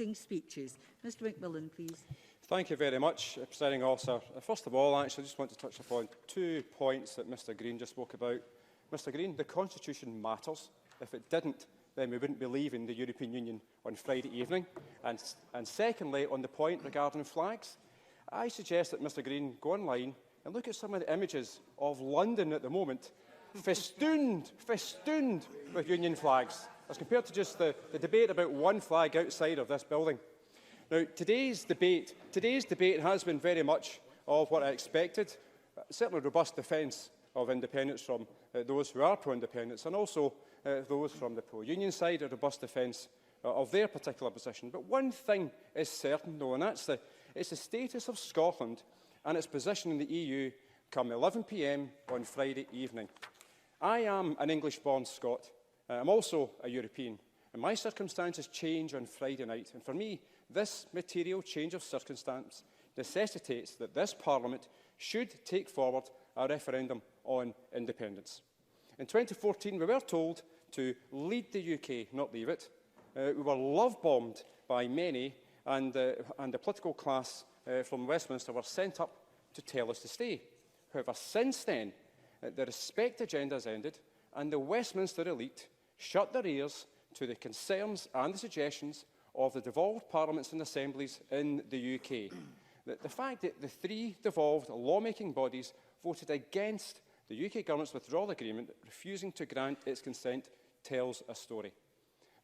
speeches. Mr McMillan, please. Thank you very much, Presiding Officer. First of all, actually, I just want to touch upon 2 points that Mr Green just spoke about. Mr Green, the Constitution matters. If it didn't, then we wouldn't be leaving the European Union on Friday evening. And secondly, on the point regarding flags, I suggest that Mr Green go online and look at some of the images of London at the moment, festooned with Union flags, as compared to just the debate about one flag outside of this building. Now, today's debate has been very much of what I expected, certainly a robust defence of independence from those who are pro-independence, and also those from the pro-union side, a robust defence of their particular position. But one thing is certain, though, and that's it's the status of Scotland and its position in the EU come 11 p.m. on Friday evening. I am an English-born Scot. I'm also a European, and my circumstances change on Friday night. And for me, this material change of circumstance necessitates that this Parliament should take forward a referendum on independence. In 2014, we were told to lead the UK, not leave it. We were love-bombed by many, and the political class from Westminster were sent up to tell us to stay. However, since then, the respect agenda has ended, and the Westminster elite shut their ears to the concerns and the suggestions of the devolved parliaments and assemblies in the UK. The fact that the 3 devolved lawmaking bodies voted against the UK government's withdrawal agreement, refusing to grant its consent, tells a story.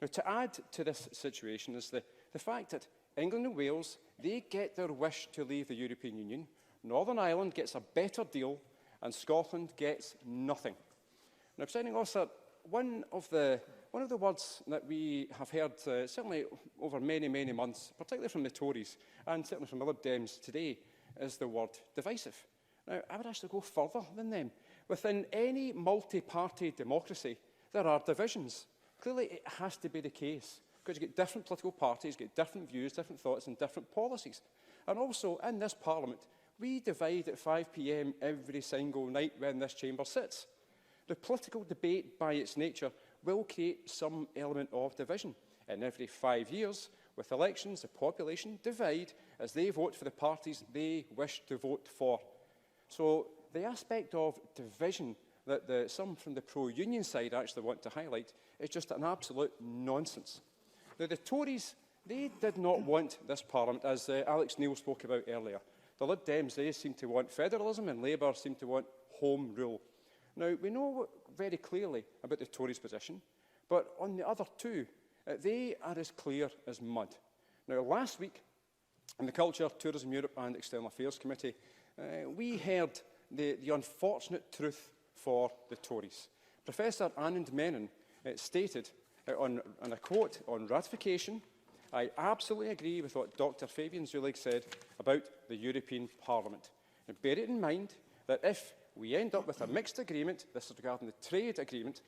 Now, to add to this situation is the fact that England and Wales, they get their wish to leave the European Union, Northern Ireland gets a better deal, and Scotland gets nothing. Now, Presiding Officer, one of the words that we have heard certainly over many, many months, particularly from the Tories and certainly from the Lib Dems today, is the word divisive. Now, I would actually go further than them. Within any multi-party democracy, there are divisions. Clearly, it has to be the case, because you get different political parties, get different views, different thoughts and different policies. And also, in this Parliament, we divide at 5 p.m. every single night when this chamber sits. The political debate, by its nature, will create some element of division. And every 5 years, with elections, the population divide as they vote for the parties they wish to vote for. So the aspect of division that some from the pro-union side actually want to highlight is just an absolute nonsense. Now, the Tories, they did not want this Parliament, as Alex Neil spoke about earlier. The Lib Dems, they seem to want federalism, and Labour seem to want home rule. Now, we know very clearly about the Tories' position, but on the other 2, they are as clear as mud. Now, last week, in the Culture, Tourism Europe and External Affairs Committee, we heard the unfortunate truth for the Tories. Professor Anand Menon stated, and I quote, "On ratification, I absolutely agree with what Dr Fabian Zulig said about the European Parliament. And bear it in mind that if we end up with a mixed agreement, this is regarding the trade agreement,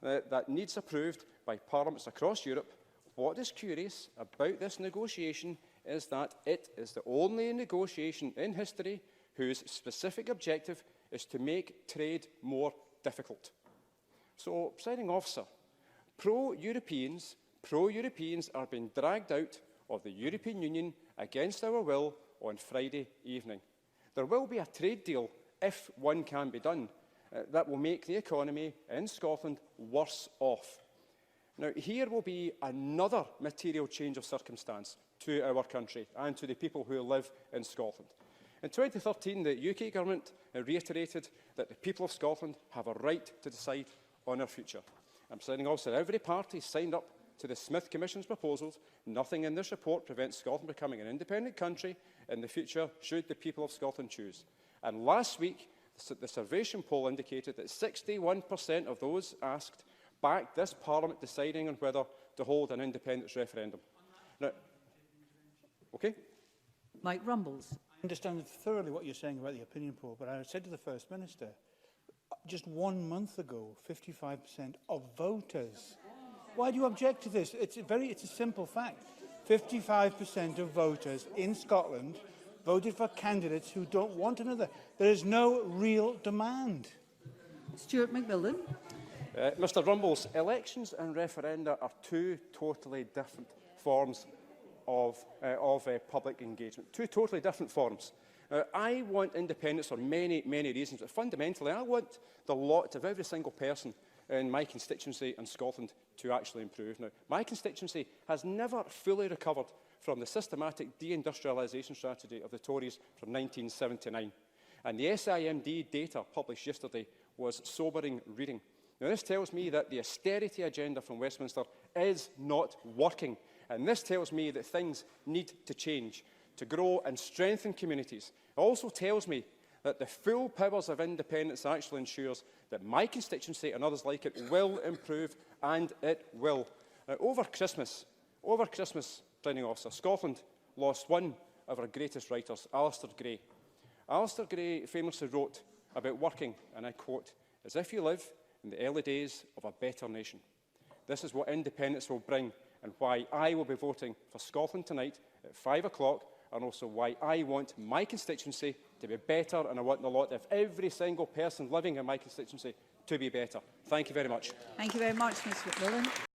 that needs approved by parliaments across Europe, what is curious about this negotiation is that it is the only negotiation in history whose specific objective is to make trade more difficult." So, Presiding Officer, pro-Europeans are being dragged out of the European Union against our will on Friday evening. There will be a trade deal, if one can be done, that will make the economy in Scotland worse off. Now, here will be another material change of circumstance to our country and to the people who live in Scotland. In 2013, the UK government reiterated that the people of Scotland have a right to decide on our future. And Presiding Officer, every party signed up to the Smith Commission's proposals. Nothing in this report prevents Scotland becoming an independent country in the future, should the people of Scotland choose. And last week, the Survation poll indicated that 61% of those asked backed this Parliament deciding on whether to hold an independence referendum. Now, okay? Mike Rumbles. I understand thoroughly what you're saying about the opinion poll, but I said to the First Minister, just 1 month ago, 55% of voters. Why do you object to this? It's a simple fact. 55% of voters in Scotland voted for candidates who don't want another. There is no real demand. Stuart McMillan. Mr Rumbles, elections and referenda are 2 totally different forms of public engagement. Two totally different forms. I want independence for many, many reasons, but fundamentally I want the lot of every single person in my constituency in Scotland to actually improve. Now, my constituency has never fully recovered from the systematic deindustrialisation strategy of the Tories from 1979. And the SIMD data published yesterday was sobering reading. Now, this tells me that the austerity agenda from Westminster is not working. And this tells me that things need to change to grow and strengthen communities. It also tells me that the full powers of independence actually ensures that my constituency and others like it will improve, and it will. Over Christmas, Presiding Officer, Scotland lost one of our greatest writers, Alistair Gray. Alistair Gray famously wrote about working, and I quote, "as if you live in the early days of a better nation." This is what independence will bring, and why I will be voting for Scotland tonight at 5 o'clock, and also why I want my constituency to be better, and I want the lot of every single person living in my constituency to be better. Thank you very much. Thank you very much, Mr McMillan.